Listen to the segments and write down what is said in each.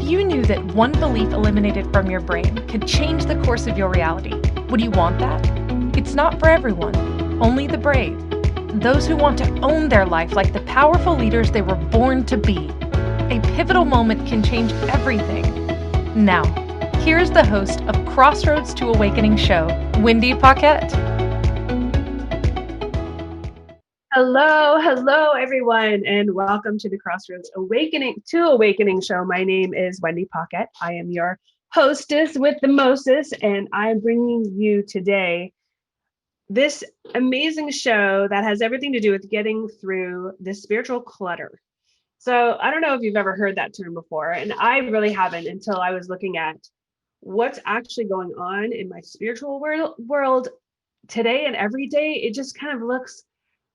you knew that one belief eliminated from your brain could change the course of your reality, would you want that? It's not for everyone, only the brave. Those who want to own their life like the powerful leaders they were born to be. A pivotal moment can change everything. Now, here's the host of Crossroads to Awakening show, Wendy Paquette. Hello, everyone, and welcome to the Crossroads Awakening show. My name is Wendy Paquette. I am your hostess with the mostest, and I'm bringing you today this amazing show that has everything to do with getting through the spiritual clutter. So I don't know if you've ever heard that term before, and I really haven't until I was looking at what's actually going on in my spiritual world today and every day. It just kind of looks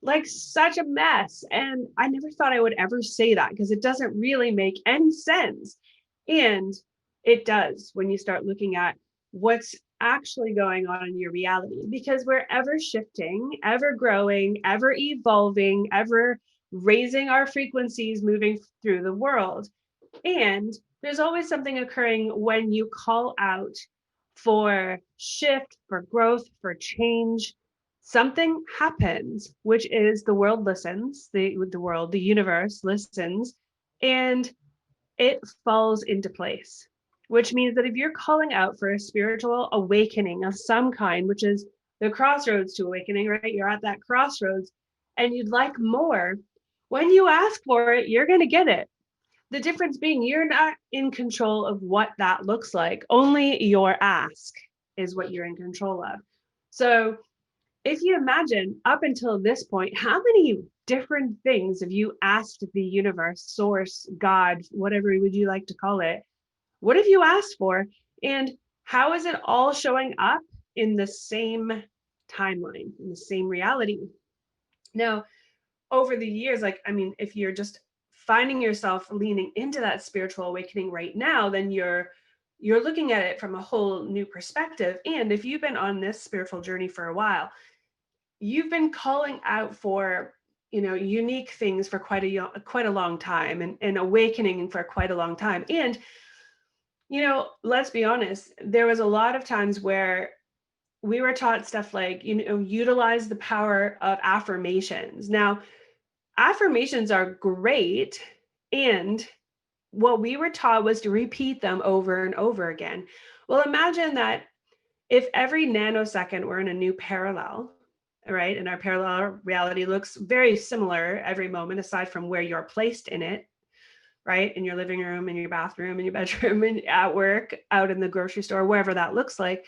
like such a mess. And I never thought I would ever say that because it doesn't really make any sense. And it does when you start looking at what's actually going on in your reality, because we're ever shifting, ever growing, ever evolving, ever raising our frequencies, moving through the world. And there's always something occurring when you call out for shift, for growth, for change. Something happens, which is the world listens, the universe listens, and it falls into place. Which means that if you're calling out for a spiritual awakening of some kind, which is the crossroads to awakening, right? You're at that crossroads and you'd like more. When you ask for it, you're going to get it. The difference being you're not in control of what that looks like. Only your ask is what you're in control of. So if you imagine up until this point, how many different things have you asked the universe, source, God, whatever would you like to call it? What have you asked for? And how is it all showing up in the same timeline, in the same reality? Now, over the years, if you're just finding yourself leaning into that spiritual awakening right now, then you're looking at it from a whole new perspective. And if you've been on this spiritual journey for a while, you've been calling out for unique things for quite a long time, and awakening for quite a long time. And let's be honest, there was a lot of times where we were taught stuff like utilize the power of affirmations. Now, affirmations are great, and what we were taught was to repeat them over and over again. Well, imagine that if every nanosecond we're in a new parallel, right? And our parallel reality looks very similar every moment, aside from where you're placed in it, right? In your living room, in your bathroom, in your bedroom, and at work, out in the grocery store, wherever that looks like.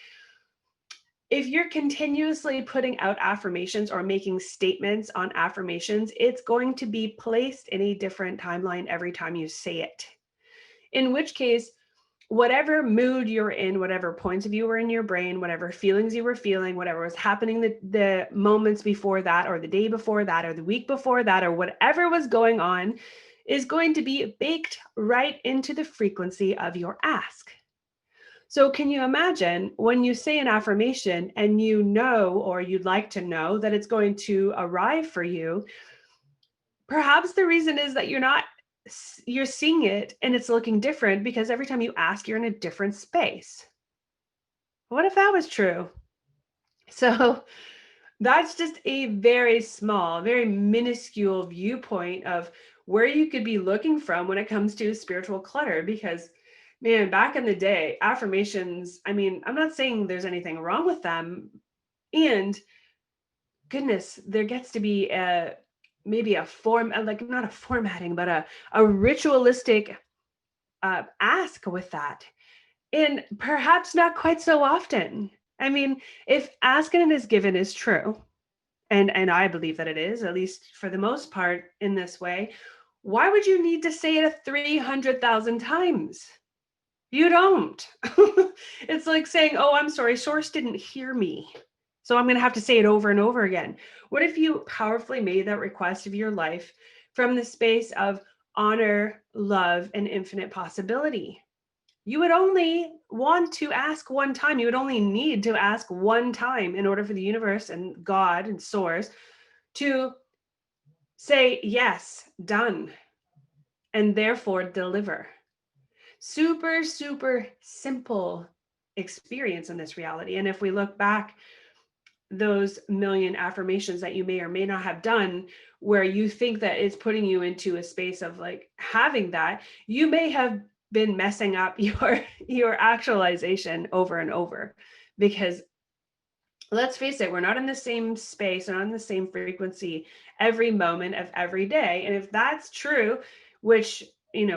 If you're continuously putting out affirmations or making statements on affirmations, it's going to be placed in a different timeline every time you say it. In which case, whatever mood you're in, whatever points of view were in your brain, whatever feelings you were feeling, whatever was happening the moments before that, or the day before that, or the week before that, or whatever was going on, is going to be baked right into the frequency of your ask. So can you imagine when you say an affirmation and or you'd like to know that it's going to arrive for you, perhaps the reason is that you're seeing it and it's looking different because every time you ask, you're in a different space. What if that was true? So that's just a very small, very minuscule viewpoint of where you could be looking from when it comes to spiritual clutter. Because man, back in the day, affirmations, I'm not saying there's anything wrong with them. And goodness, there gets to be maybe a form, like not a formatting, but a ritualistic ask with that. And perhaps not quite so often. If ask and is given is true, and I believe that it is, at least for the most part in this way, why would you need to say it 300,000 times? You don't. It's like saying, oh, I'm sorry, source didn't hear me, so I'm going to have to say it over and over again. What if you powerfully made that request of your life from the space of honor, love, and infinite possibility? You would only want to ask one time. You would only need to ask one time in order for the universe and God and source to say, yes, done, and therefore deliver. super, super simple experience in this reality. And if we look back, those million affirmations that you may or may not have done, where you think that it's putting you into a space of like having that, you may have been messing up your actualization over and over. Because let's face it, we're not in the same space, not in the same frequency every moment of every day. And if that's true, which,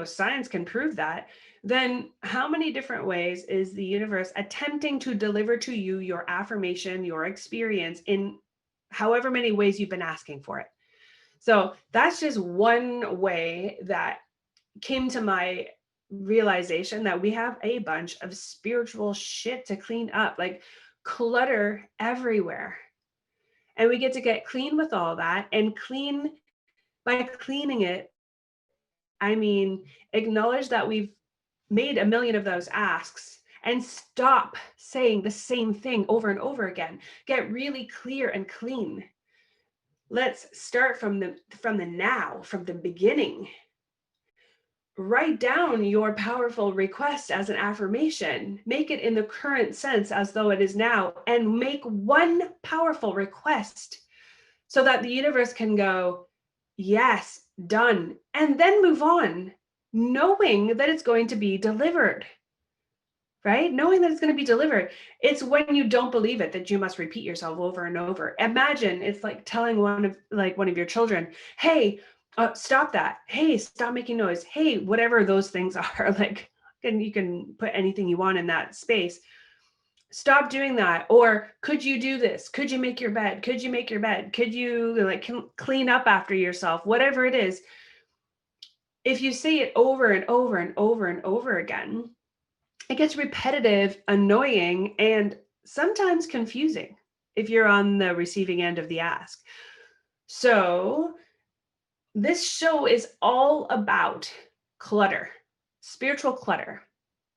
science can prove that, then how many different ways is the universe attempting to deliver to you your affirmation, your experience, in however many ways you've been asking for it? So that's just one way that came to my realization that we have a bunch of spiritual shit to clean up, like clutter everywhere. And we get clean with all that, and by cleaning it, I mean, acknowledge that we've made a million of those asks and stop saying the same thing over and over again. Get really clear and clean. Let's start from the now, from the beginning. Write down your powerful request as an affirmation. Make it in the current sense as though it is now, and make one powerful request so that the universe can go, yes, done, and then move on, knowing that it's going to be delivered, right? Knowing that it's going to be delivered. It's when you don't believe it that you must repeat yourself over and over. Imagine it's like telling one of your children, hey, stop that. Hey, stop making noise. Hey, whatever those things are, like, and you can put anything you want in that space. Stop doing that. Or could you do this? Could you make your bed? Could you make your bed? Could you clean up after yourself? Whatever it is. If you say it over and over and over and over again, it gets repetitive, annoying, and sometimes confusing if you're on the receiving end of the ask. So this show is all about clutter, spiritual clutter.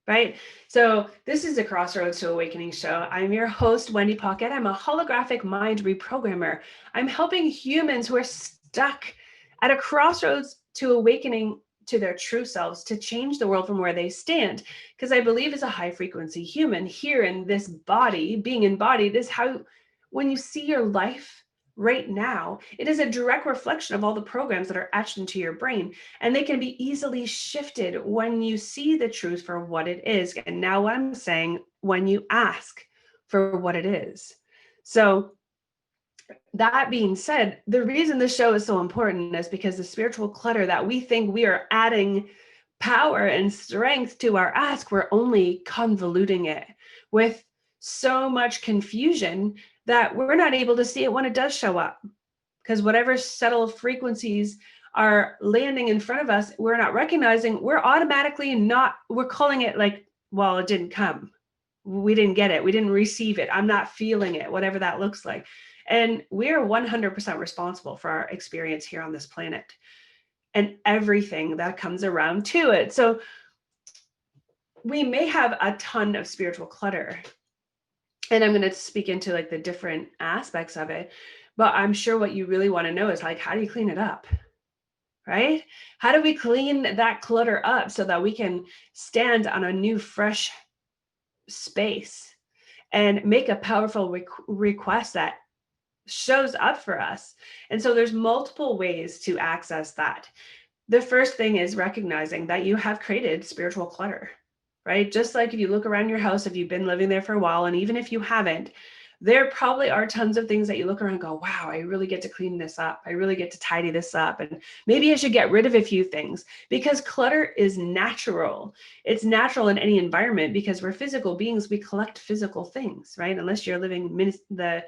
Right? So this is the Crossroads to Awakening show. I'm your host, Wendy Paquette. I'm a holographic mind reprogrammer. I'm helping humans who are stuck at a crossroads to awakening to their true selves, to change the world from where they stand. Because I believe as a high frequency human here in this body, being embodied, is how, when you see your life right now, it is a direct reflection of all the programs that are etched into your brain, and they can be easily shifted when you see the truth for what it is. And now what I'm saying, when you ask for what it is. So that being said, the reason this show is so important is because the spiritual clutter that we think we are adding power and strength to our ask, we're only convoluting it with so much confusion that we're not able to see it when it does show up. Because whatever subtle frequencies are landing in front of us, we're not recognizing, we're calling it like, well, it didn't come. We didn't get it. We didn't receive it. I'm not feeling it, whatever that looks like. And we're 100% responsible for our experience here on this planet and everything that comes around to it. So we may have a ton of spiritual clutter, and I'm going to speak into like the different aspects of it, but I'm sure what you really want to know is like, how do you clean it up? Right? How do we clean that clutter up so that we can stand on a new, fresh space and make a powerful request that shows up for us? And so there's multiple ways to access that. The first thing is recognizing that you have created spiritual clutter, right? Just like if you look around your house, if you've been living there for a while, and even if you haven't, there probably are tons of things that you look around and go, wow, I really get to clean this up. I really get to tidy this up. And maybe I should get rid of a few things, because clutter is natural. It's natural in any environment because we're physical beings. We collect physical things, right? Unless you're living that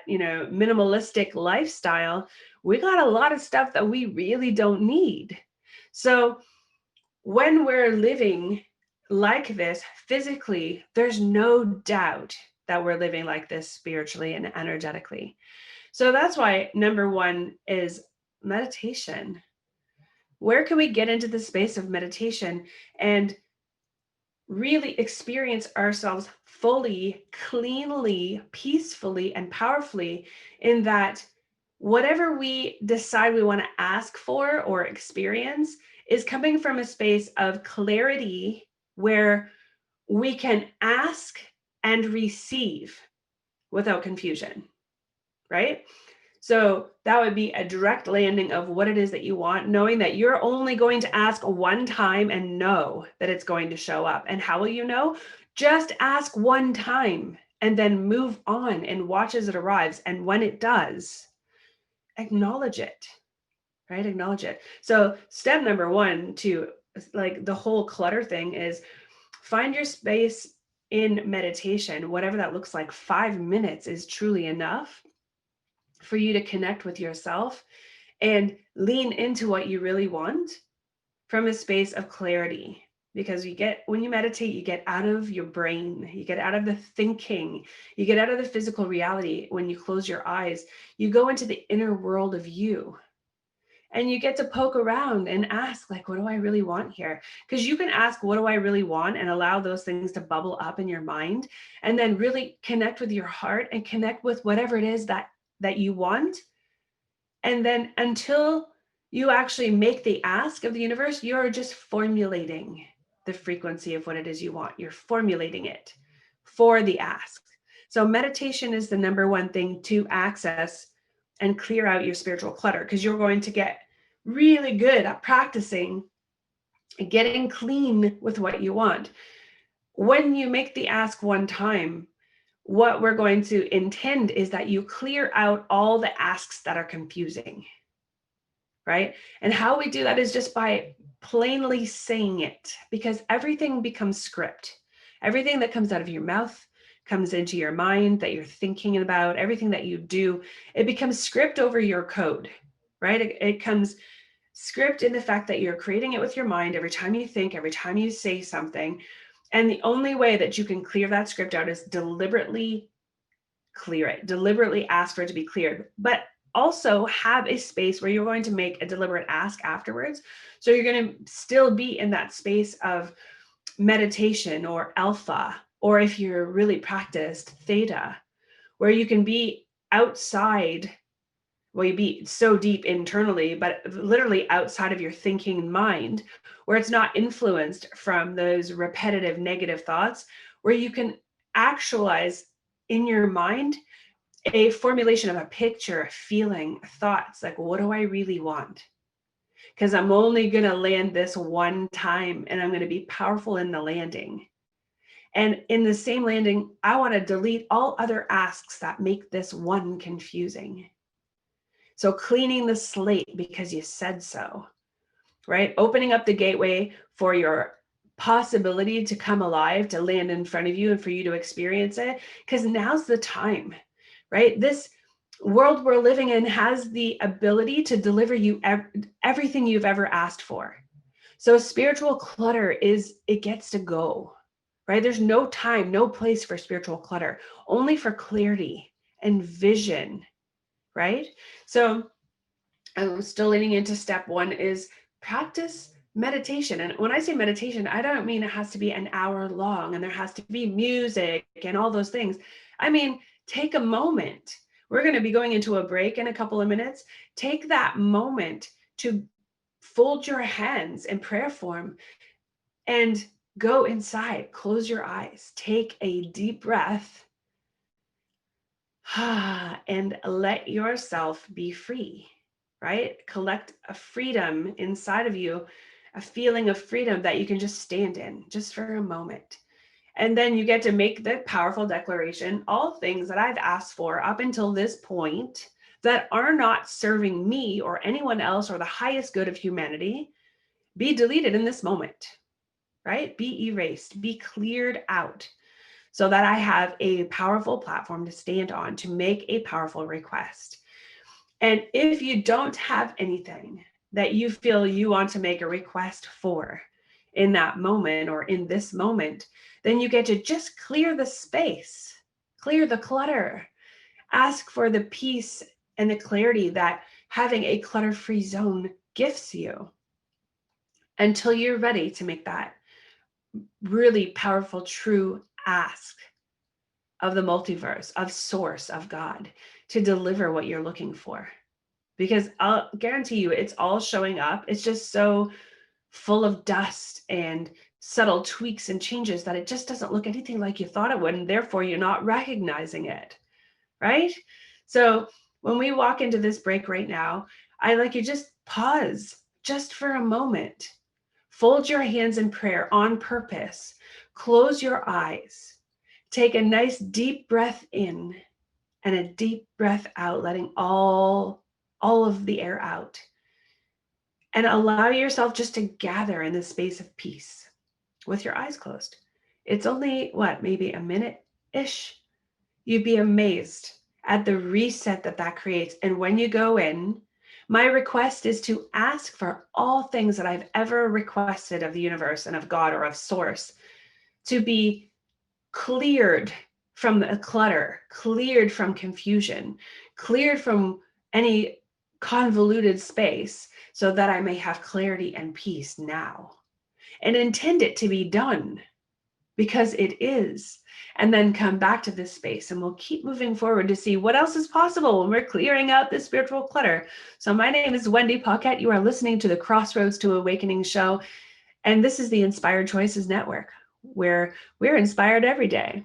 minimalistic lifestyle, we got a lot of stuff that we really don't need. So when we're living like this physically, there's no doubt that we're living like this spiritually and energetically. So that's why number one is meditation. Where can we get into the space of meditation and really experience ourselves fully, cleanly, peacefully, and powerfully, in that whatever we decide we want to ask for or experience is coming from a space of clarity where we can ask and receive without confusion, right? So that would be a direct landing of what it is that you want, knowing that you're only going to ask one time and know that it's going to show up. And how will you know? Just ask one time and then move on and watch as it arrives. And when it does, acknowledge it, right? Acknowledge it. So step number one to like the whole clutter thing is find your space in meditation, whatever that looks like. 5 minutes is truly enough for you to connect with yourself and lean into what you really want from a space of clarity. Because when you meditate, you get out of your brain, you get out of the thinking, you get out of the physical reality. When you close your eyes, you go into the inner world of you. And you get to poke around and ask, like, what do I really want here? Because you can ask, what do I really want? And allow those things to bubble up in your mind, and then really connect with your heart and connect with whatever it is that you want. And then until you actually make the ask of the universe, you're just formulating the frequency of what it is you want. You're formulating it for the ask. So meditation is the number one thing to access and clear out your spiritual clutter, because you're going to get really good at practicing getting clean with what you want. When you make the ask one time, what we're going to intend is that you clear out all the asks that are confusing, right? And how we do that is just by plainly saying it, because everything becomes script. Everything that comes out of your mouth comes into your mind that you're thinking about. Everything that you do, it becomes script over your code, right? It comes script in the fact that you're creating it with your mind every time you think, every time you say something. And the only way that you can clear that script out is deliberately clear it, deliberately ask for it to be cleared, but also have a space where you're going to make a deliberate ask afterwards. So you're going to still be in that space of meditation or alpha, or if you're really practiced, theta, where you can be outside. Well, you be so deep internally, but literally outside of your thinking mind, where it's not influenced from those repetitive negative thoughts, where you can actualize in your mind a formulation of a picture, a feeling, thoughts, like, what do I really want? Because I'm only going to land this one time, and I'm going to be powerful in the landing. And in the same landing, I want to delete all other asks that make this one confusing. So cleaning the slate because you said so, right? Opening up the gateway for your possibility to come alive, to land in front of you and for you to experience it, because now's the time, right? This world we're living in has the ability to deliver you everything you've ever asked for. So spiritual clutter it gets to go, right? There's no time, no place for spiritual clutter, only for clarity and vision, right? So I'm still leaning into step one is practice meditation. And when I say meditation, I don't mean it has to be an hour long and there has to be music and all those things. I mean, take a moment. We're going to be going into a break in a couple of minutes. Take that moment to fold your hands in prayer form and go inside, close your eyes, take a deep breath, and let yourself be free, right? Collect a freedom inside of you, a feeling of freedom that you can just stand in just for a moment. And then you get to make the powerful declaration, all things that I've asked for up until this point that are not serving me or anyone else or the highest good of humanity, be deleted in this moment, right? Be erased, be cleared out, so that I have a powerful platform to stand on to make a powerful request. And if you don't have anything that you feel you want to make a request for in that moment or in this moment, then you get to just clear the space, clear the clutter, ask for the peace and the clarity that having a clutter-free zone gifts you until you're ready to make that really powerful, true ask of the multiverse, of source, of God, to deliver what you're looking for. Because I'll guarantee you it's all showing up. It's just so full of dust and subtle tweaks and changes that it just doesn't look anything like you thought it would, and therefore you're not recognizing it, right? So when we walk into this break right now, I like you just pause just for a moment. Fold your hands in prayer on purpose. Close your eyes. Take a nice deep breath in and a deep breath out, letting all of the air out. And allow yourself just to gather in this space of peace with your eyes closed. It's only, maybe a minute-ish? You'd be amazed at the reset that creates. And when you go in, my request is to ask for all things that I've ever requested of the universe and of God or of source to be cleared from the clutter, cleared from confusion, cleared from any convoluted space so that I may have clarity and peace now. And intend it to be done because it is. And then come back to this space and we'll keep moving forward to see what else is possible when we're clearing out this spiritual clutter. So my name is Wendy Paquette. You are listening to the Crossroads to Awakening show. And this is the Inspired Choices Network, where we're inspired every day.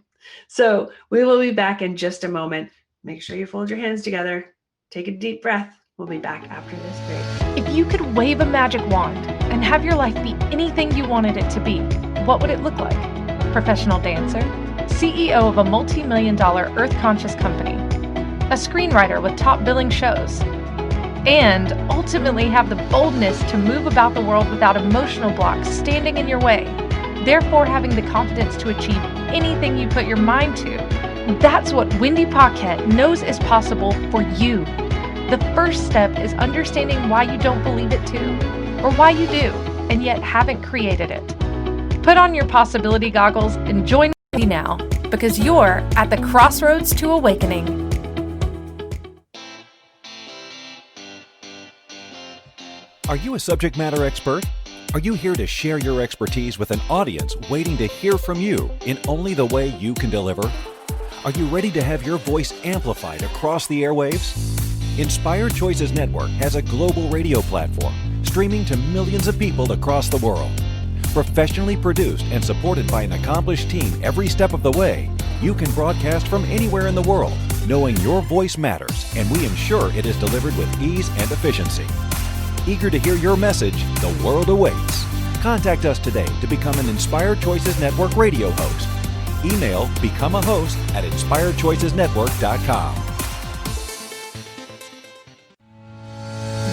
So we will be back in just a moment. Make sure you fold your hands together. Take a deep breath. We'll be back after this break. If you could wave a magic wand and have your life be anything you wanted it to be, what would it look like? Professional dancer, CEO of a multi-million-dollar earth-conscious company, a screenwriter with top billing shows, and ultimately have the boldness to move about the world without emotional blocks standing in your way, therefore having the confidence to achieve anything you put your mind to. That's what Wendy Paquette knows is possible for you. The first step is understanding why you don't believe it too, or why you do, and yet haven't created it. Put on your possibility goggles and join me now, because you're at the Crossroads to Awakening. Are you a subject matter expert? Are you here to share your expertise with an audience waiting to hear from you in only the way you can deliver? Are you ready to have your voice amplified across the airwaves? Inspired Choices Network has a global radio platform streaming to millions of people across the world. Professionally produced and supported by an accomplished team every step of the way, you can broadcast from anywhere in the world, knowing your voice matters, and we ensure it is delivered with ease and efficiency. Eager to hear your message, the world awaits. Contact us today to become an Inspired Choices Network radio host. Email becomeahost@inspiredchoicesnetwork.com.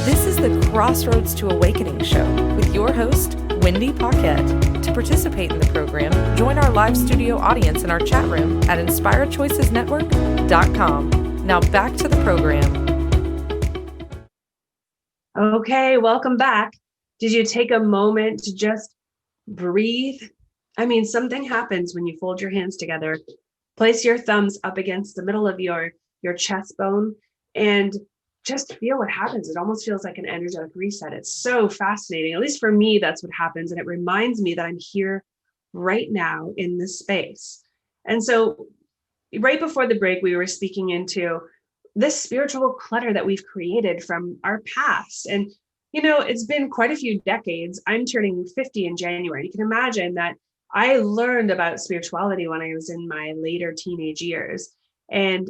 This is the Crossroads to Awakening show with your host, Wendy Paquette. To participate in the program, join our live studio audience in our chat room at inspiredchoicesnetwork.com. Now back to the program. Okay, welcome back. Did you take a moment to just breathe? I mean, something happens when you fold your hands together. Place your thumbs up against the middle of your chest bone and just feel what happens. It almost feels like an energetic reset. It's so fascinating. At least for me, that's what happens. And it reminds me that I'm here right now in this space. And so right before the break, we were speaking into this spiritual clutter that we've created from our past. And, it's been quite a few decades. I'm turning 50 in January. You can imagine that I learned about spirituality when I was in my later teenage years. And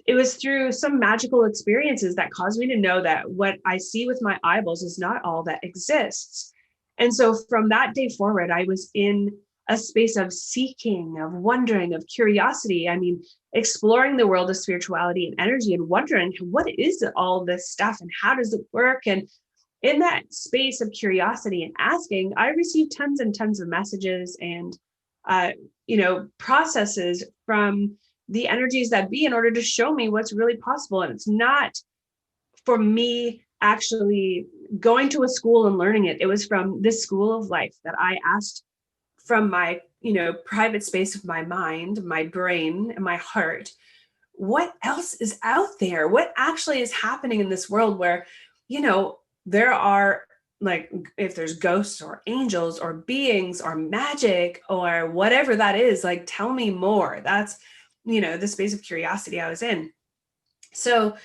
it was through some magical experiences that caused me to know that what I see with my eyeballs is not all that exists. And so from that day forward, I was in a space of seeking, of wondering, of curiosity. I mean, exploring the world of spirituality and energy and wondering, what is all this stuff and how does it work? And in that space of curiosity and asking, I received tons and tons of messages and, processes from the energies that be in order to show me what's really possible. And it's not for me actually going to a school and learning it. It was from this school of life that I asked from my, private space of my mind, my brain, and my heart. What else is out there? What actually is happening in this world where, there are, like, if there's ghosts or angels or beings or magic or whatever that is, like, tell me more. That's, the space of curiosity I was in. So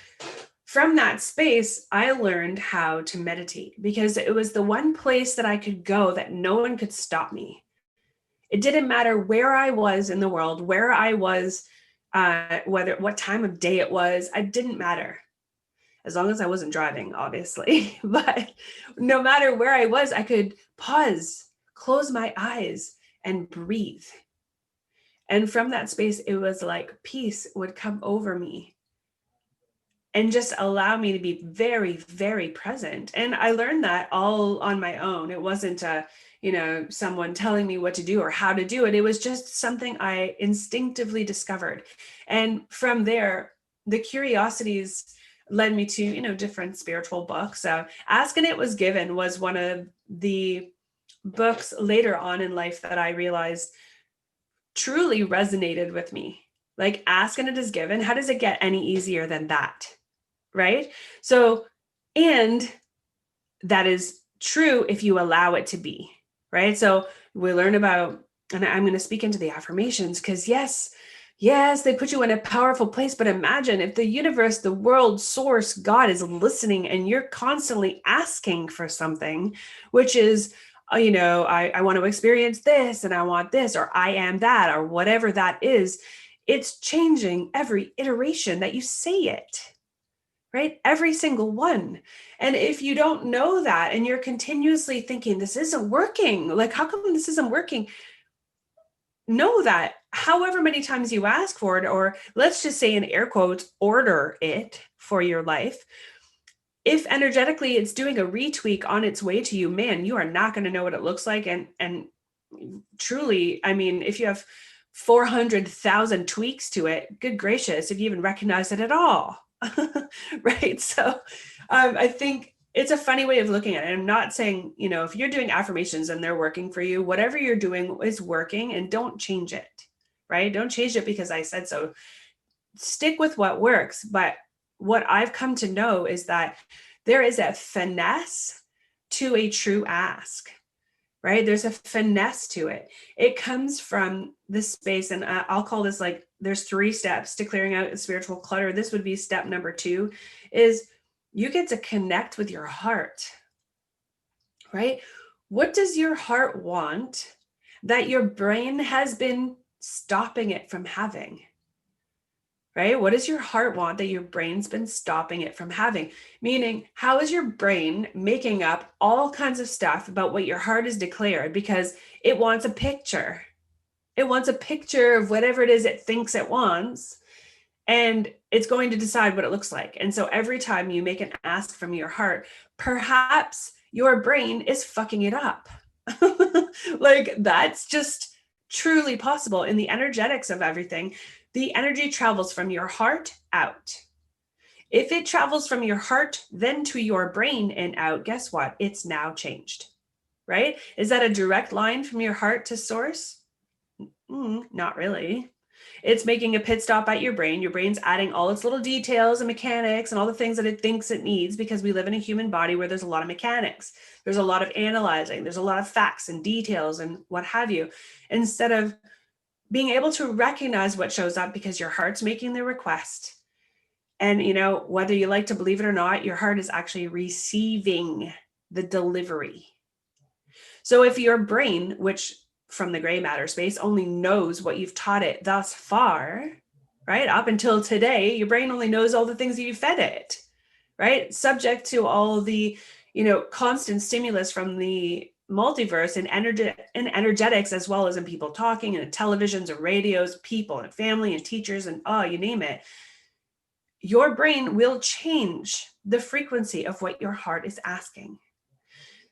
from that space, I learned how to meditate because it was the one place that I could go that no one could stop me. It didn't matter where I was in the world, where I was, what time of day it was. It didn't matter, as long as I wasn't driving, obviously. But no matter where I was, I could pause, close my eyes, and breathe. And from that space, it was like peace would come over me and just allow me to be very, very present. And I learned that all on my own. It wasn't someone telling me what to do or how to do it. It was just something I instinctively discovered. And from there, the curiosities led me to, different spiritual books. Ask and It Was Given was one of the books later on in life that I realized truly resonated with me. Like, ask and it is given. How does it get any easier than that? Right? So, and that is true if you allow it to be, right? So we learn about, and I'm going to speak into the affirmations, because yes, they put you in a powerful place, but imagine if the universe, the world, source, God is listening and you're constantly asking for something, which is, I want to experience this and I want this, or I am that, or whatever that is. It's changing every iteration that you say it, right? Every single one. And if you don't know that and you're continuously thinking, this isn't working, like, how come this isn't working? Know that however many times you ask for it, or let's just say in air quotes, order it for your life, if energetically it's doing a retweak on its way to you, man, you are not going to know what it looks like. And truly, I mean, if you have 400,000 tweaks to it, good gracious, if you even recognize it at all. Right. So I think it's a funny way of looking at it. I'm not saying, if you're doing affirmations and they're working for you, whatever you're doing is working, and don't change it, right? Don't change it because I said so. Stick with what works. But what I've come to know is that there is a finesse to a true ask, right? There's a finesse to it. It comes from this space, and I'll call this, like, there's 3 steps to clearing out spiritual clutter. This would be step number 2, is you get to connect with your heart, right? What does your heart want that your brain has been stopping it from having? Right? What does your heart want that your brain's been stopping it from having? Meaning, how is your brain making up all kinds of stuff about what your heart has declared because it wants a picture? It wants a picture of whatever it is it thinks it wants, and it's going to decide what it looks like. And so every time you make an ask from your heart, perhaps your brain is fucking it up. Like, that's just truly possible in the energetics of everything. The energy travels from your heart out. If it travels from your heart, then to your brain and out, guess what? It's now changed, right? Is that a direct line from your heart to source? Not really. It's making a pit stop at your brain. Your brain's adding all its little details and mechanics and all the things that it thinks it needs, because we live in a human body where there's a lot of mechanics. There's a lot of analyzing. There's a lot of facts and details and what have you, instead of being able to recognize what shows up because your heart's making the request. And, whether you like to believe it or not, your heart is actually receiving the delivery. So if your brain, which from the gray matter space, only knows what you've taught it thus far, right? Up until today, your brain only knows all the things that you fed it, right? Subject to all the, constant stimulus from the multiverse and energetics, as well as in people talking and televisions and radios, people and family and teachers and you name it. Your brain will change the frequency of what your heart is asking.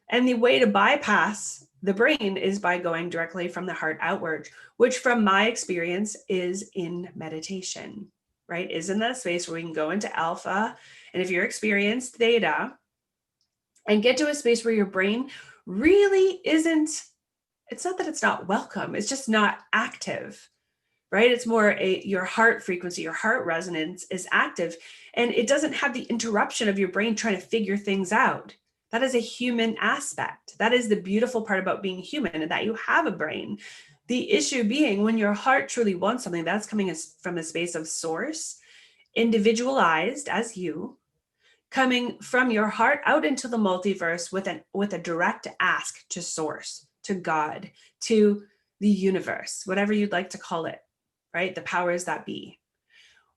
And the way to bypass the brain is by going directly from the heart outward, which from my experience is in meditation, right? Is in that space where we can go into alpha. And if you're experienced theta, and get to a space where your brain really isn't, it's not that it's not welcome, it's just not active, right? It's more your heart frequency, your heart resonance is active, and it doesn't have the interruption of your brain trying to figure things out. That is a human aspect. That is the beautiful part about being human, and that you have a brain. The issue being when your heart truly wants something, that's coming from a space of source, individualized as you, coming from your heart out into the multiverse with a direct ask to source, to God, to the universe, whatever you'd like to call it, right? The powers that be.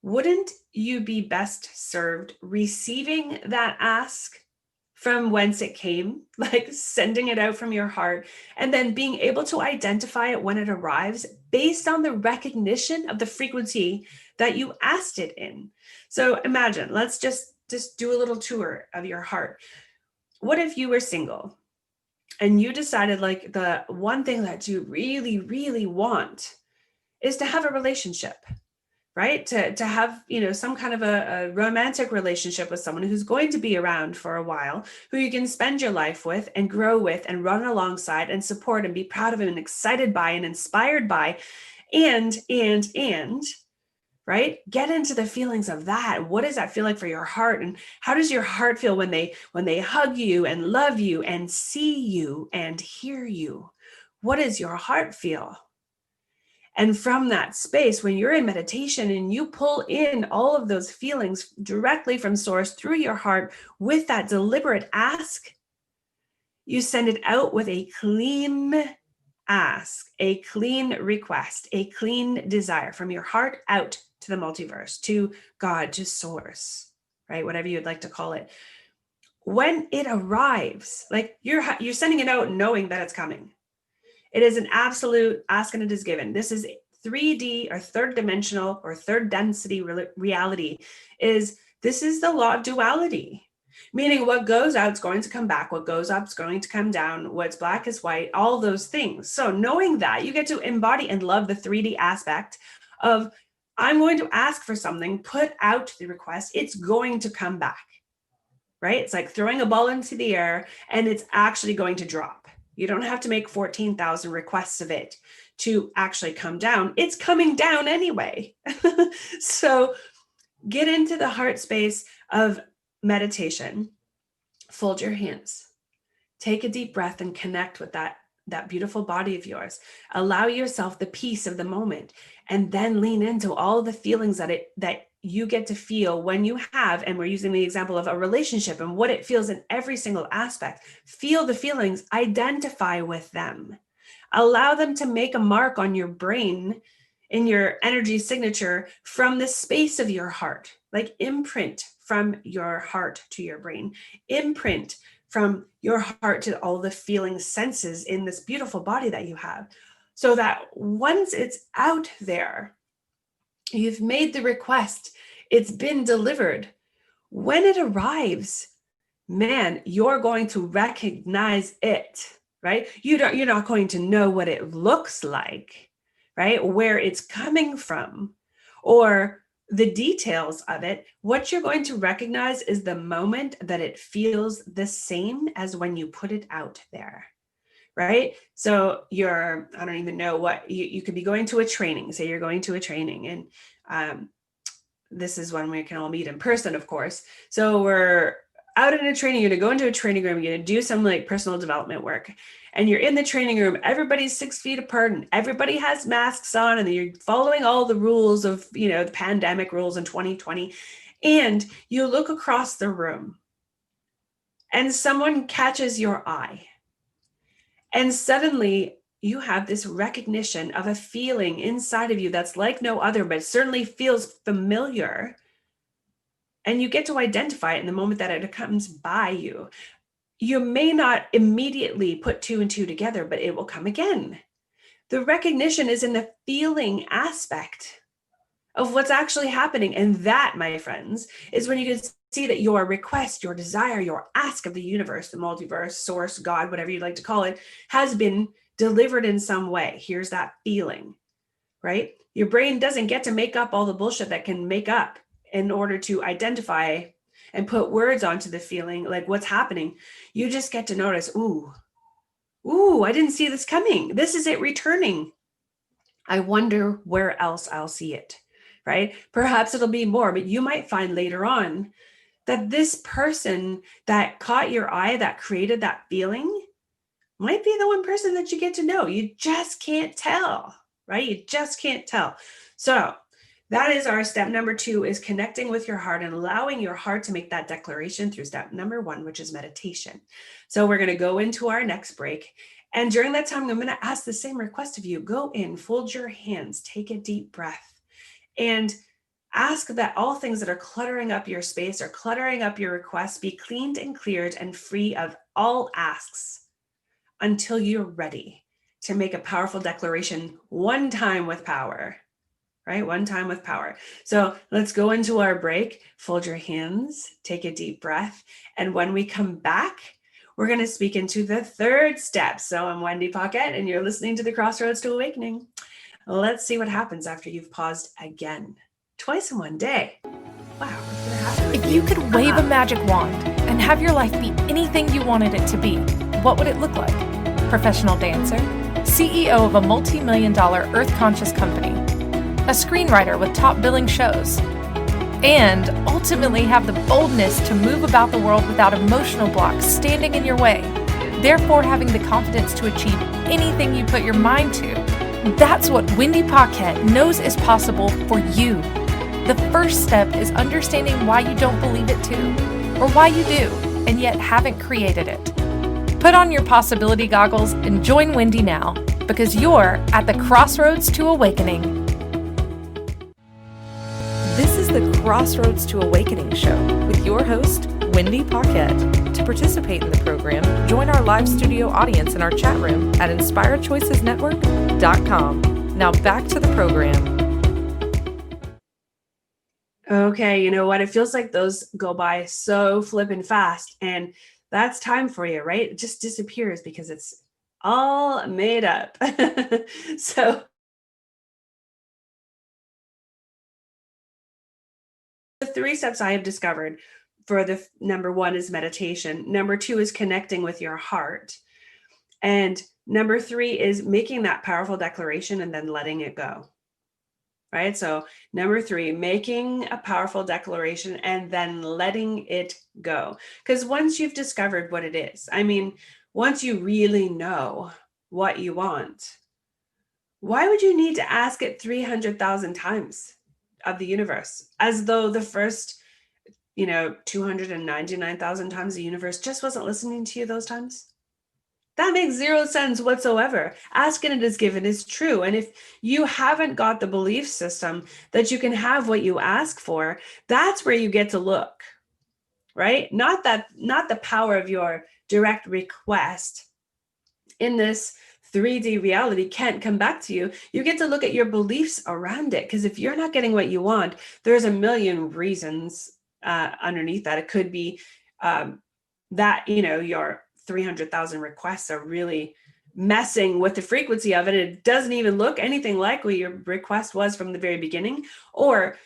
Wouldn't you be best served receiving that ask from whence it came, like sending it out from your heart, and then being able to identify it when it arrives based on the recognition of the frequency that you asked it in? So imagine, let's just do a little tour of your heart. What if you were single and you decided like the one thing that you really, really want is to have a relationship, right? To have, some kind of a romantic relationship with someone who's going to be around for a while, who you can spend your life with and grow with and run alongside and support and be proud of and excited by and inspired by, and, right? Get into the feelings of that. What does that feel like for your heart? And how does your heart feel when they hug you and love you and see you and hear you? What does your heart feel? And from that space, when you're in meditation and you pull in all of those feelings directly from source through your heart with that deliberate ask, you send it out with a clean ask, a clean request, a clean desire from your heart out to the multiverse, to God, to source, right? Whatever you'd like to call it. When it arrives, like you're sending it out knowing that it's coming. It is an absolute ask and it is given. This is 3D or third dimensional or third density reality. This is the law of duality, meaning what goes out is going to come back. What goes up is going to come down. What's black is white, all those things. So knowing that, you get to embody and love the 3D aspect of, I'm going to ask for something, put out the request, it's going to come back, right? It's like throwing a ball into the air and it's actually going to drop. You don't have to make 14,000 requests of it to actually come down. It's coming down anyway. So get into the heart space of meditation. Fold your hands. Take a deep breath and connect with that beautiful body of yours. Allow yourself the peace of the moment, and then lean into all the feelings that you get to feel when you have, and we're using the example of a relationship and what it feels in every single aspect. Feel the feelings, identify with them, allow them to make a mark on your brain, in your energy signature from the space of your heart, like imprint from your heart to your brain, imprint from your heart to all the feeling senses in this beautiful body that you have, so that once it's out there, you've made the request, it's been delivered. When it arrives, man, you're going to recognize it, right? You're not going to know what it looks like, right? Where it's coming from or the details of it. What you're going to recognize is the moment that it feels the same as when you put it out there. Right? So I don't even know what, you could be going to a training, say you're going to a training, and this is when we can all meet in person, of course. So we're out in a training, you're gonna go into a training room, you're gonna do some like personal development work, and you're in the training room, everybody's 6 feet apart and everybody has masks on, and you're following all the rules of, the pandemic rules in 2020. And you look across the room and someone catches your eye. And suddenly you have this recognition of a feeling inside of you that's like no other, but certainly feels familiar. And you get to identify it in the moment that it comes by you. You may not immediately put 2 and 2 together, but it will come again. The recognition is in the feeling aspect of what's actually happening. And that, my friends, is when you can see that your request, your desire, your ask of the universe, the multiverse, source, God, whatever you'd like to call it, has been delivered in some way. Here's that feeling, right? Your brain doesn't get to make up all the bullshit that can make up in order to identify and put words onto the feeling, like what's happening. You just get to notice, ooh, I didn't see this coming. This is it returning. I wonder where else I'll see it, right? Perhaps it'll be more, but you might find later on that this person that caught your eye, that created that feeling, might be the one person that you get to know. You just can't tell, right? You just can't tell. So that is our step number 2, is connecting with your heart and allowing your heart to make that declaration through step number 1, which is meditation. So we're going to go into our next break. And during that time, I'm going to ask the same request of you. Go in, fold your hands, take a deep breath, and ask that all things that are cluttering up your space or cluttering up your requests be cleaned and cleared and free of all asks until you're ready to make a powerful declaration one time with power, right? One time with power. So let's go into our break, fold your hands, take a deep breath. And when we come back, we're going to speak into the third step. So I'm Wendy Paquette, and you're listening to the Crossroads to Awakening. Let's see what happens after you've paused again. Twice in one day. Wow, what's going to happen? If you could wave a magic wand and have your life be anything you wanted it to be, what would it look like? Professional dancer, CEO of a multi-million-dollar earth-conscious company, a screenwriter with top billing shows, and ultimately have the boldness to move about the world without emotional blocks standing in your way, therefore having the confidence to achieve anything you put your mind to. That's what Wendy Paquette knows is possible for you. The first step is understanding why you don't believe it too, or why you do, and yet haven't created it. Put on your possibility goggles and join Wendy now, because you're at the Crossroads to Awakening. This is the Crossroads to Awakening show with your host, Wendy Paquette. To participate in the program, join our live studio audience in our chat room at inspiredchoicesnetwork.com. Now back to the program. Okay, you know what? It feels like those go by so flippin' fast, and that's time for you, right? It just disappears because it's all made up. So the 3 steps I have discovered for the number 1 is meditation. Number 2 is connecting with your heart. And number 3 is making that powerful declaration and then letting it go. Right? So number 3, making a powerful declaration and then letting it go. Because once you've discovered what it is, I mean, once you really know what you want, why would you need to ask it 300,000 times of the universe, as though the first 299,000 times the universe just wasn't listening to you those times? That makes 0 sense whatsoever. Asking it is given is true. And if you haven't got the belief system that you can have what you ask for, that's where you get to look, right? Not the power of your direct request in this 3D reality can't come back to you. You get to look at your beliefs around it. Because if you're not getting what you want, there's a million reasons underneath that. It could be that, your 300,000 requests are really messing with the frequency of it. It doesn't even look anything like what your request was from the very beginning. Or,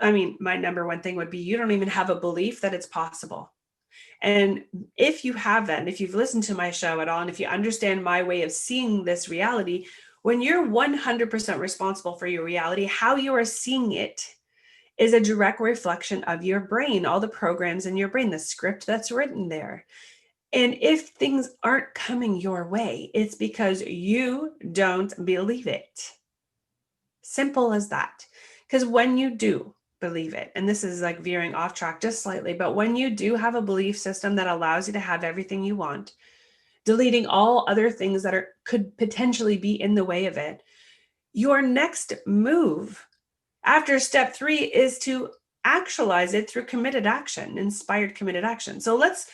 my number 1 thing would be you don't even have a belief that it's possible. And if you have that, and if you've listened to my show at all, and if you understand my way of seeing this reality, when you're 100% responsible for your reality, how you are seeing it is a direct reflection of your brain, all the programs in your brain, the script that's written there. And if things aren't coming your way, it's because you don't believe it. Simple as that. Because when you do believe it, and this is like veering off track just slightly, but when you do have a belief system that allows you to have everything you want, deleting all other things that could potentially be in the way of it, your next move after step 3 is to actualize it through committed action, inspired committed action. So let's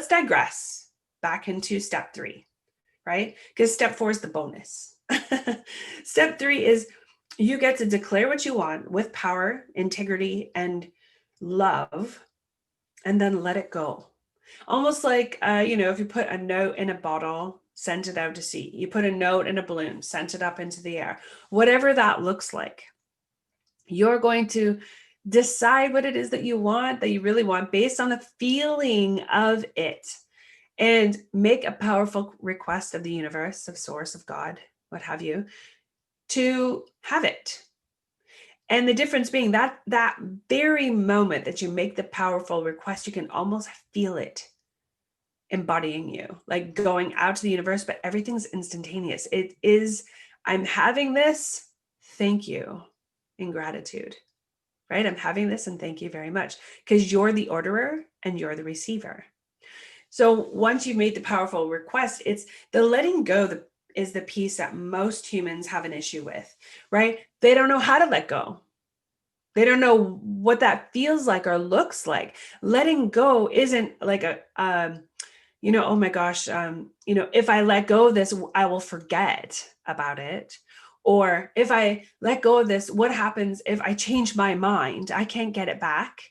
digress back into step 3, right? Because step 4 is the bonus. Step 3 is you get to declare what you want with power, integrity, and love, and then let it go. Almost like, if you put a note in a bottle, send it out to sea. You put a note in a balloon, send it up into the air. Whatever that looks like, you're going to decide what it is that you want, that you really want, based on the feeling of it, and make a powerful request of the universe, of source, of God, what have you, to have it. And the difference being that very moment that you make the powerful request, you can almost feel it embodying you, like going out to the universe, but everything's instantaneous. It is, I'm having this, thank you, in gratitude, right? I'm having this and thank you very much, because you're the orderer and you're the receiver. So once you've made the powerful request, it's the letting go is the piece that most humans have an issue with, right? They don't know how to let go. They don't know what that feels like or looks like. Letting go isn't like oh my gosh, if I let go of this, I will forget about it. Or if I let go of this, what happens if I change my mind? I can't get it back.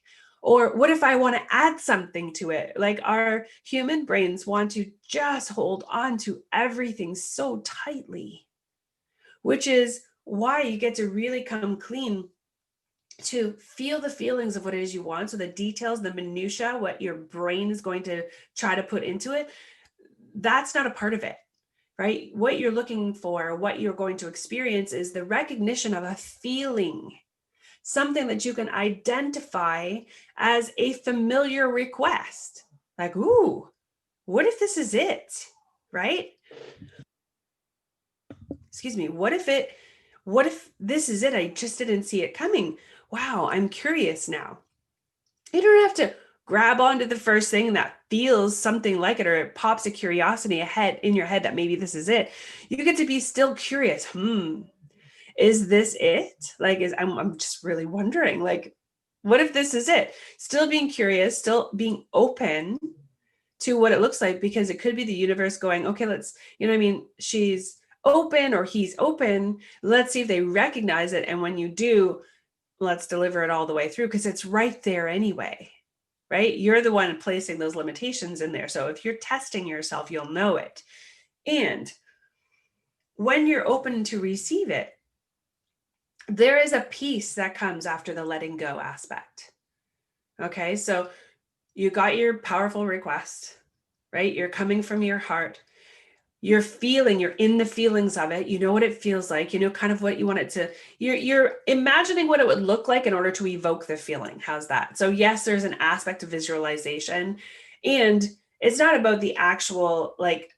Or what if I want to add something to it? Like our human brains want to just hold on to everything so tightly, which is why you get to really come clean to feel the feelings of what it is you want. So the details, the minutia, what your brain is going to try to put into it, that's not a part of it, right? What you're looking for, what you're going to experience is the recognition of a feeling, something that you can identify as a familiar request. Like, ooh, what if this is it, right? Excuse me, what if this is it? I just didn't see it coming. Wow, I'm curious now. You don't have to grab onto the first thing that feels something like it, or it pops a curiosity ahead in your head that maybe this is it. You get to be still curious. Is this it? Like, I'm just really wondering, like, what if this is it? Still being curious, still being open to what it looks like, because it could be the universe going, okay, let's, she's open or he's open. Let's see if they recognize it. And when you do, let's deliver it all the way through, because it's right there anyway, right? You're the one placing those limitations in there. So if you're testing yourself, you'll know it. And when you're open to receive it, there is a peace that comes after the letting go aspect. Okay, so you got your powerful request, right? You're coming from your heart. You're in the feelings of it. You know what it feels like. You know kind of what you want it to, you're imagining what it would look like in order to evoke the feeling. How's that? So yes, there's an aspect of visualization, and it's not about the actual like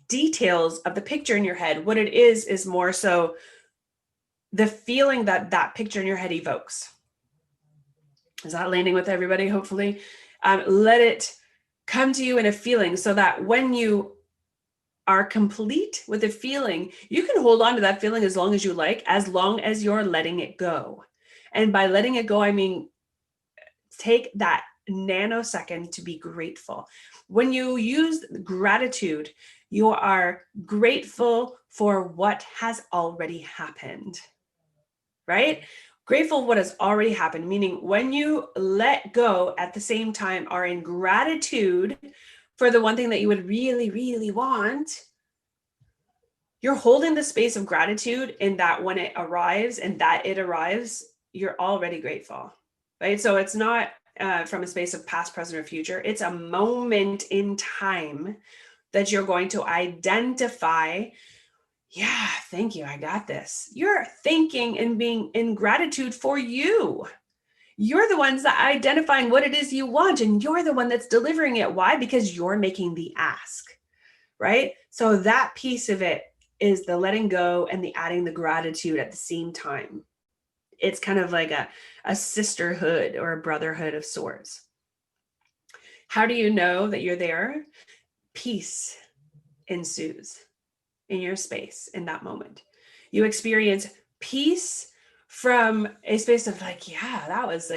details of the picture in your head. What it is more so the feeling that picture in your head evokes. Is that landing with everybody? Hopefully. Let it come to you in a feeling, so that when you are complete with a feeling, you can hold on to that feeling as long as you like, as long as you're letting it go. And by letting it go, I mean, take that nanosecond to be grateful. When you use gratitude, you are grateful for what has already happened, right? Grateful for what has already happened, meaning when you let go at the same time are in gratitude for the one thing that you would really, really want, you're holding the space of gratitude in that when it arrives you're already grateful, right? So it's not from a space of past, present, or future. It's a moment in time that you're going to identify. Yeah, thank you. I got this. You're thinking and being in gratitude for you. You're the ones that are identifying what it is you want, and you're the one that's delivering it. Why? Because you're making the ask, right? So that piece of it is the letting go and the adding the gratitude at the same time. It's kind of like a sisterhood or a brotherhood of sorts. How do you know that you're there? Peace ensues in your space in that moment. You experience peace from a space of like, yeah, that was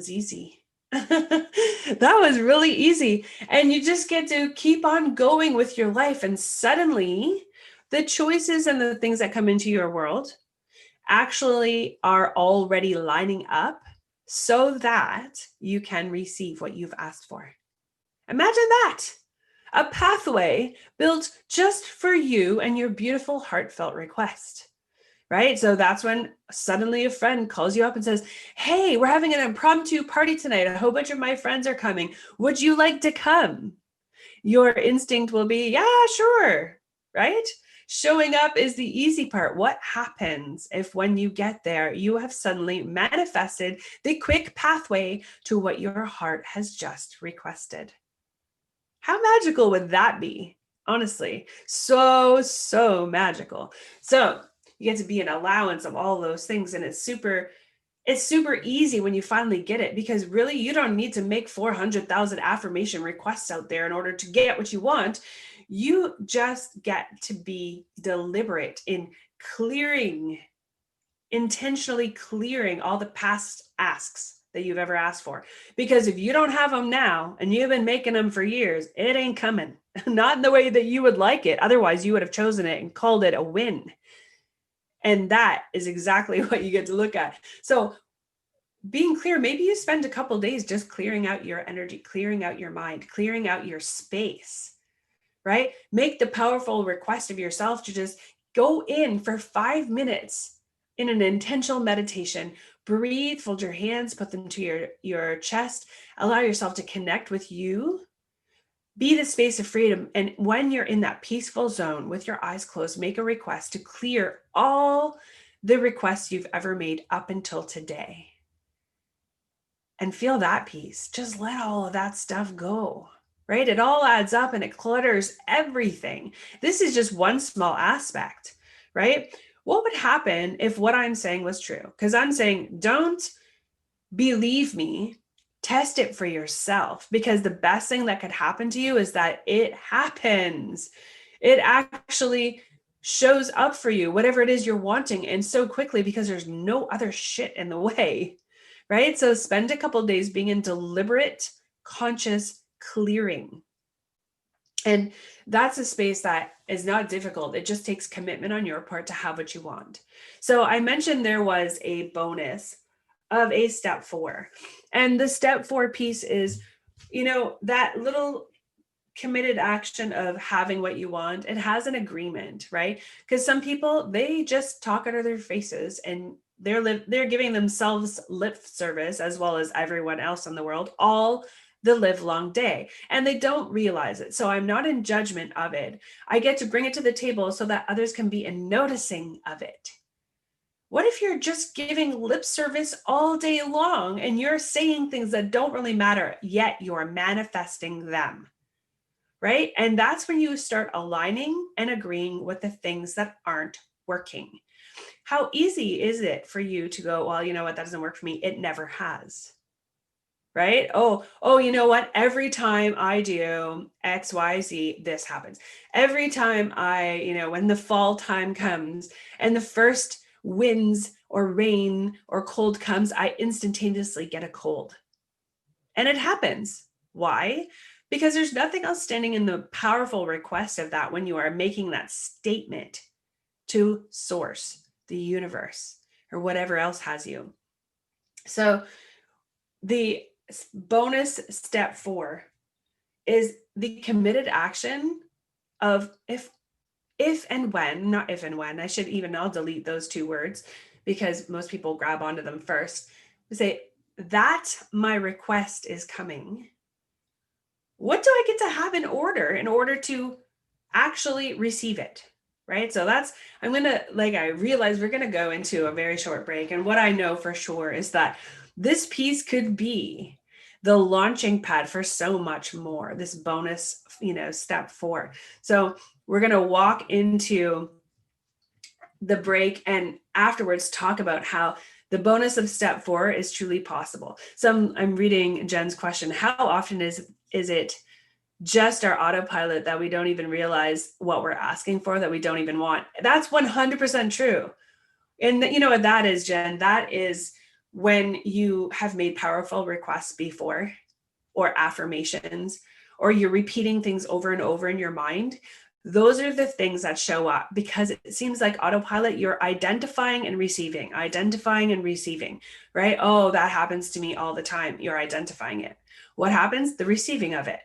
easy. That was really easy. And you just get to keep on going with your life. And suddenly the choices and the things that come into your world actually are already lining up so that you can receive what you've asked for. Imagine that. A pathway built just for you and your beautiful heartfelt request, right? So that's when suddenly a friend calls you up and says, hey, we're having an impromptu party tonight. A whole bunch of my friends are coming. Would you like to come? Your instinct will be, yeah, sure, right? Showing up is the easy part. What happens if when you get there, you have suddenly manifested the quick pathway to what your heart has just requested? How magical would that be? Honestly, so magical. So you get to be an allowance of all those things. And it's super It's super easy when you finally get it, because really you don't need to make 400,000 affirmation requests out there in order to get what you want. You just get to be deliberate in clearing, intentionally clearing all the past asks that you've ever asked for. Because if you don't have them now and you've been making them for years, it ain't coming. Not in the way that you would like it. Otherwise, you would have chosen it and called it a win. And that is exactly what you get to look at. So being clear, maybe you spend a couple days just clearing out your energy, clearing out your mind, clearing out your space, right? Make the powerful request of yourself to just go in for 5 minutes in an intentional meditation. Breathe, fold your hands, put them to your chest, allow yourself to connect with you. Be the space of freedom. And when you're in that peaceful zone with your eyes closed, make a request to clear all the requests you've ever made up until today. And feel that peace. Just let all of that stuff go, right? It all adds up and it clutters everything. This is just one small aspect, right? What would happen if what I'm saying was true? Because I'm saying, don't believe me. Test it for yourself, because the best thing that could happen to you is that it happens. It actually shows up for you, whatever it is you're wanting, and so quickly, because there's no other shit in the way, right? So spend a couple of days being in deliberate, conscious clearing. And that's a space that is not difficult. It just takes commitment on your part to have what you want. So I mentioned there was a bonus of a step 4. And the step 4 piece is, that little committed action of having what you want. It has an agreement, right? Because some people, they just talk out of their faces and they're giving themselves lip service, as well as everyone else in the world, all the live long day, and they don't realize it. So I'm not in judgment of it. I get to bring it to the table so that others can be in noticing of it. What if you're just giving lip service all day long and you're saying things that don't really matter, yet you're manifesting them, right? And that's when you start aligning and agreeing with the things that aren't working. How easy is it for you to go, well, you know what, that doesn't work for me. It never has, right? Oh, you know what? Every time I do X, Y, Z, this happens. Every time when the fall time comes and the first winds or rain or cold comes, I instantaneously get a cold. And it happens. Why? Because there's nothing else standing in the powerful request of that when you are making that statement to source, the universe, or whatever else has you. So the bonus step 4 is the committed action of if and when, not if and when, I'll delete those 2 words because most people grab onto them first. Say that my request is coming. What do I get to have in order to actually receive it? Right? So I realize we're going to go into a very short break. And what I know for sure is that this piece could be the launching pad for so much more, this bonus, step 4. So we're going to walk into the break and afterwards talk about how the bonus of step 4 is truly possible. So I'm reading Jen's question. How often is it just our autopilot that we don't even realize what we're asking for, that we don't even want? That's 100% true. And you know what that is, Jen? That is when you have made powerful requests before, or affirmations, or you're repeating things over and over in your mind. Those are the things that show up because it seems like autopilot, you're identifying and receiving, right? Oh, that happens to me all the time. You're identifying it. What happens? The receiving of it.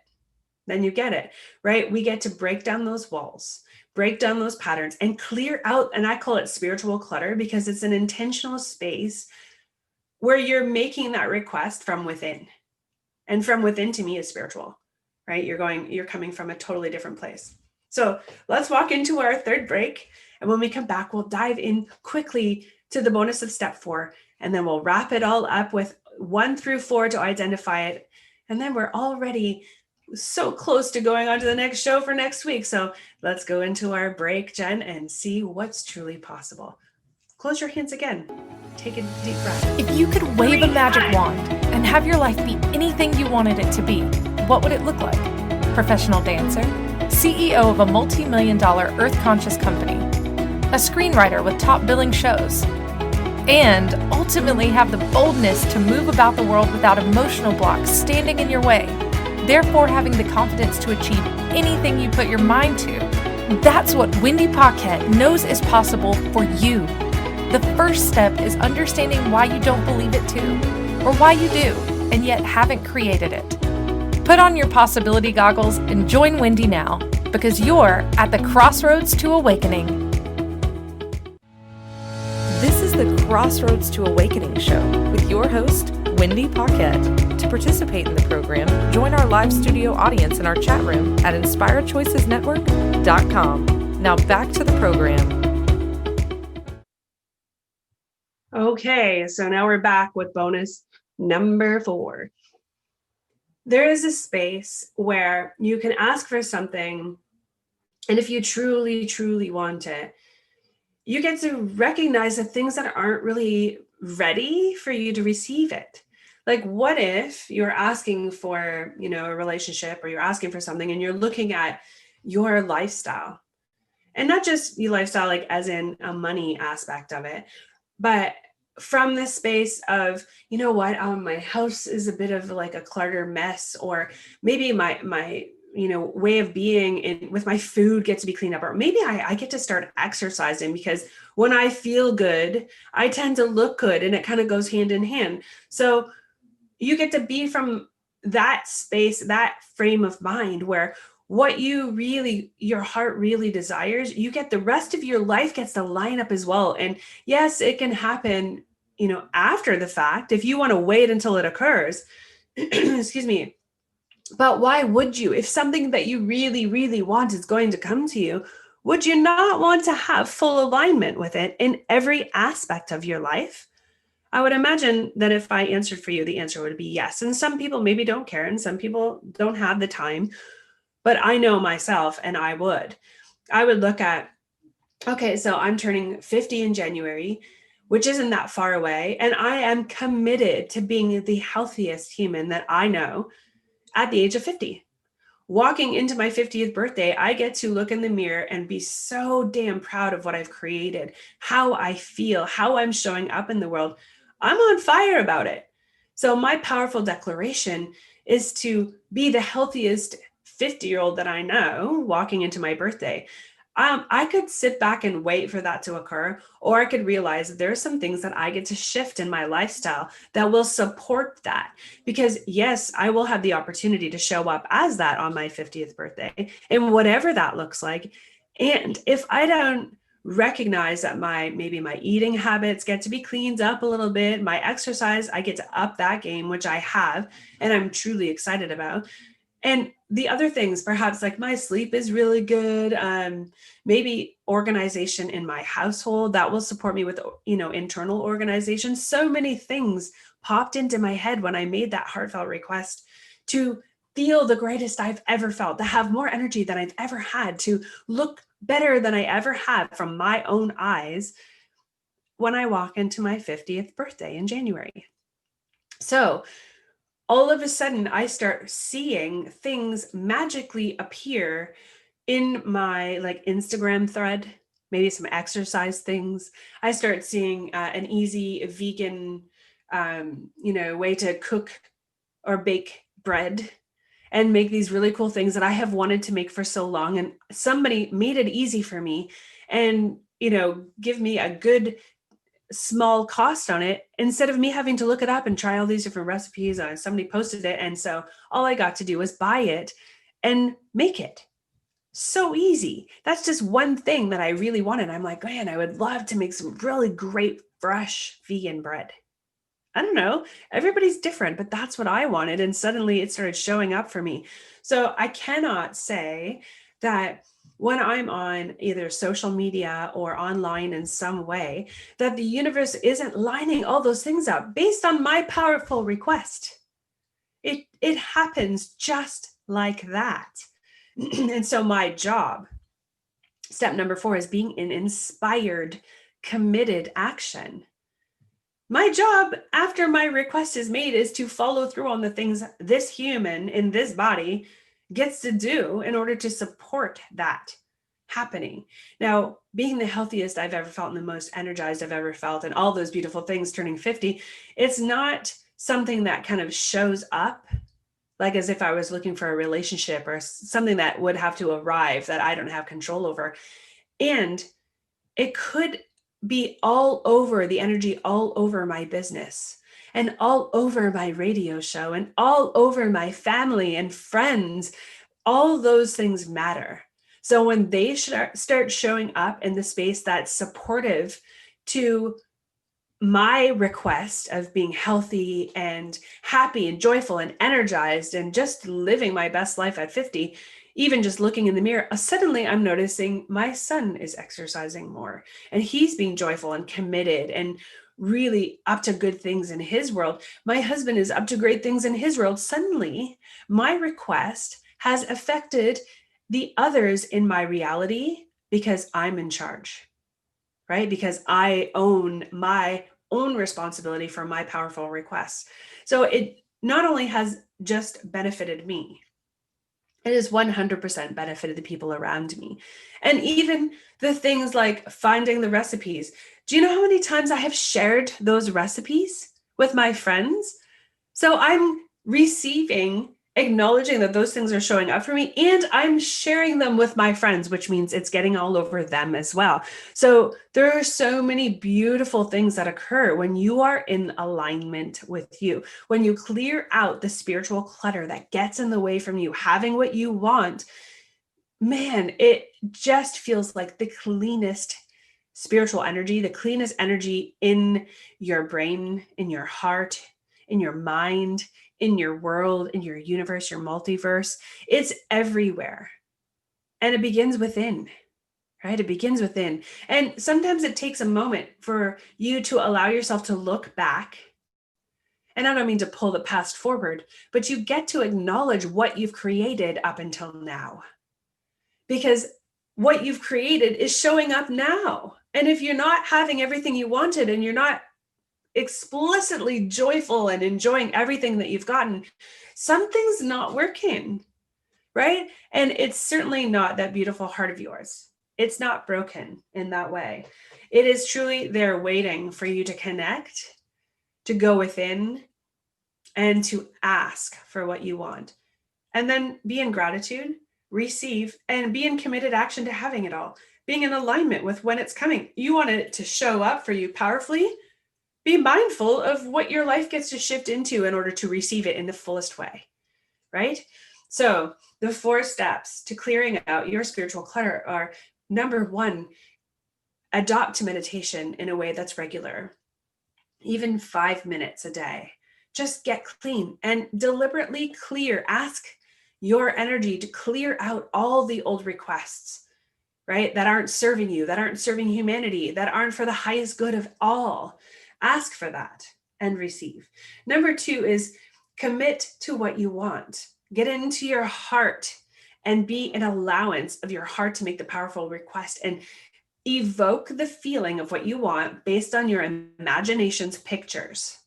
Then you get it, right? We get to break down those walls, break down those patterns and clear out. And I call it spiritual clutter because it's an intentional space where you're making that request from within. And from within to me is spiritual, right? You're coming from a totally different place. So let's walk into our 3rd break. And when we come back, we'll dive in quickly to the bonus of step 4. And then we'll wrap it all up with 1 through 4 to identify it. And then we're already so close to going on to the next show for next week. So let's go into our break, Jen, and see what's truly possible. Close your hands again. Take a deep breath. If you could wave a magic wand and have your life be anything you wanted it to be, what would it look like? Professional dancer, CEO of a multi-million-dollar earth-conscious company, a screenwriter with top billing shows, and ultimately have the boldness to move about the world without emotional blocks standing in your way, therefore having the confidence to achieve anything you put your mind to. That's what Wendy Paquette knows is possible for you. The first step is understanding why you don't believe it too, or why you do, and yet haven't created it. Put on your possibility goggles and join Wendy now, because you're at the Crossroads to Awakening. This is the Crossroads to Awakening show with your host, Wendy Paquette. To participate in the program, join our live studio audience in our chat room at inspiredchoicesnetwork.com. Now back to the program. Okay, so now we're back with bonus number 4. There is a space where you can ask for something, and if you truly, truly want it, you get to recognize the things that aren't really ready for you to receive it. Like, what if you're asking for, a relationship, or you're asking for something and you're looking at your lifestyle, and not just your lifestyle, like as in a money aspect of it, but from this space of, my house is a bit of like a clutter mess, or maybe my way of being with my food gets to be cleaned up, or maybe I get to start exercising, because when I feel good, I tend to look good, and it kind of goes hand in hand. So you get to be from that space, that frame of mind where what your heart really desires, you get the rest of your life gets to line up as well. And yes, it can happen, after the fact, if you want to wait until it occurs, excuse me. But why would you? If something that you really, really want is going to come to you, would you not want to have full alignment with it in every aspect of your life? I would imagine that if I answered for you, the answer would be yes. And some people maybe don't care, and some people don't have the time. But I know myself, and I would look at, okay, so I'm turning 50 in January, which isn't that far away. And I am committed to being the healthiest human that I know at the age of 50. Walking into my 50th birthday, I get to look in the mirror and be so damn proud of what I've created, how I feel, how I'm showing up in the world. I'm on fire about it. So my powerful declaration is to be the healthiest 50-year-old that I know walking into my birthday. I could sit back and wait for that to occur, or I could realize that there are some things that I get to shift in my lifestyle that will support that. Because yes, I will have the opportunity to show up as that on my 50th birthday, and whatever that looks like. And if I don't recognize that maybe my eating habits get to be cleaned up a little bit, my exercise, I get to up that game, which I have, and I'm truly excited about. And the other things, perhaps like my sleep is really good. Maybe organization in my household that will support me with, internal organization. So many things popped into my head when I made that heartfelt request to feel the greatest I've ever felt, to have more energy than I've ever had, to look better than I ever had from my own eyes when I walk into my 50th birthday in January. So all of a sudden, I start seeing things magically appear in my Instagram thread, maybe some exercise things. I start seeing an easy vegan, way to cook or bake bread and make these really cool things that I have wanted to make for so long. And somebody made it easy for me and, give me a good small cost on it, instead of me having to look it up and try all these different recipes. Somebody posted it, and so all I got to do was buy it and make it. So easy. That's just one thing that I really wanted. I'm like, man, I would love to make some really great fresh vegan bread. I don't know, everybody's different, but that's what I wanted, and suddenly it started showing up for me. So I cannot say that when I'm on either social media or online in some way, that the universe isn't lining all those things up based on my powerful request. It happens just like that. And so my job, step number 4, is being an inspired committed action. My job after my request is made is to follow through on the things this human in this body gets to do in order to support that happening. Now, being the healthiest I've ever felt and the most energized I've ever felt and all those beautiful things turning 50, it's not something that kind of shows up like as if I was looking for a relationship or something that would have to arrive that I don't have control over. And it could be all over the energy, all over my business and all over my radio show and all over my family and friends. All those things matter. So when they start showing up in the space that's supportive to my request of being healthy and happy and joyful and energized and just living my best life at 50, even just looking in the mirror, suddenly I'm noticing my son is exercising more and he's being joyful and committed and really up to good things in his world. My husband is up to great things in his world. Suddenly, my request has affected the others in my reality because I'm in charge, right? Because I own my own responsibility for my powerful requests. So it not only has just benefited me, it has 100% benefited the people around me. And even the things like finding the recipes. Do you know how many times I have shared those recipes with my friends? So I'm receiving, acknowledging that those things are showing up for me, and I'm sharing them with my friends, which means it's getting all over them as well. So there are so many beautiful things that occur when you are in alignment with you, when you clear out the spiritual clutter that gets in the way from you having what you want. Man, it just feels like the cleanest spiritual energy, the cleanest energy in your brain, in your heart, in your mind, in your world, in your universe, your multiverse. It's everywhere. And it begins within, right? It begins within. And sometimes it takes a moment for you to allow yourself to look back. And I don't mean to pull the past forward, but you get to acknowledge what you've created up until now. Because what you've created is showing up now. And if you're not having everything you wanted and you're not explicitly joyful and enjoying everything that you've gotten, something's not working, right? And it's certainly not that beautiful heart of yours. It's not broken in that way. It is truly there waiting for you to connect, to go within, and to ask for what you want. And then be in gratitude, receive, and be in committed action to having it all. Being in alignment with when it's coming. You want it to show up for you powerfully. Be mindful of what your life gets to shift into in order to receive it in the fullest way, right? So the 4 steps to clearing out your spiritual clutter are: number 1, adopt meditation in a way that's regular, even 5 minutes a day. Just get clean and deliberately clear. Ask your energy to clear out all the old requests, right? That aren't serving you, that aren't serving humanity, that aren't for the highest good of all. Ask for that and receive. Number 2 is commit to what you want. Get into your heart and be an allowance of your heart to make the powerful request and evoke the feeling of what you want based on your imagination's pictures.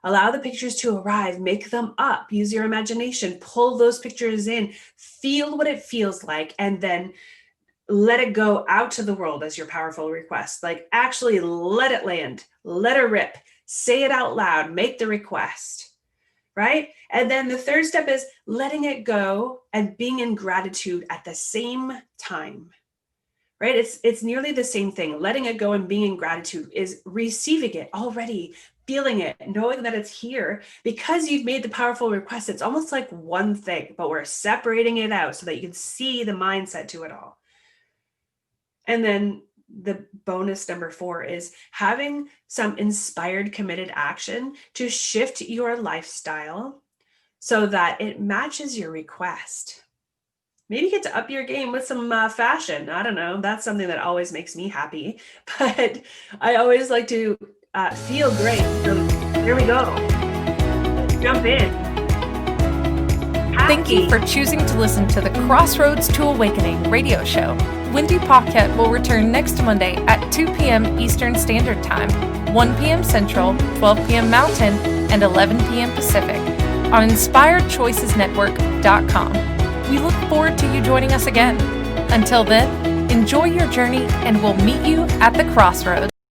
Allow the pictures to arrive, make them up, use your imagination, pull those pictures in, feel what it feels like, and then let it go out to the world as your powerful request. Like actually let it land, let it rip, say it out loud, make the request, right? And then the 3rd step is letting it go and being in gratitude at the same time, right? It's nearly the same thing. Letting it go and being in gratitude is receiving it already, feeling it, knowing that it's here because you've made the powerful request. It's almost like one thing, but we're separating it out so that you can see the mindset to it all. And then the bonus number 4 is having some inspired, committed action to shift your lifestyle so that it matches your request. Maybe get to up your game with some fashion. I don't know. That's something that always makes me happy. But I always like to feel great. So here we go. Jump in. Thank you for choosing to listen to the Crossroads to Awakening radio show. Wendy Paquette will return next Monday at 2 p.m. Eastern Standard Time, 1 p.m. Central, 12 p.m. Mountain, and 11 p.m. Pacific on InspiredChoicesNetwork.com. We look forward to you joining us again. Until then, enjoy your journey and we'll meet you at the crossroads.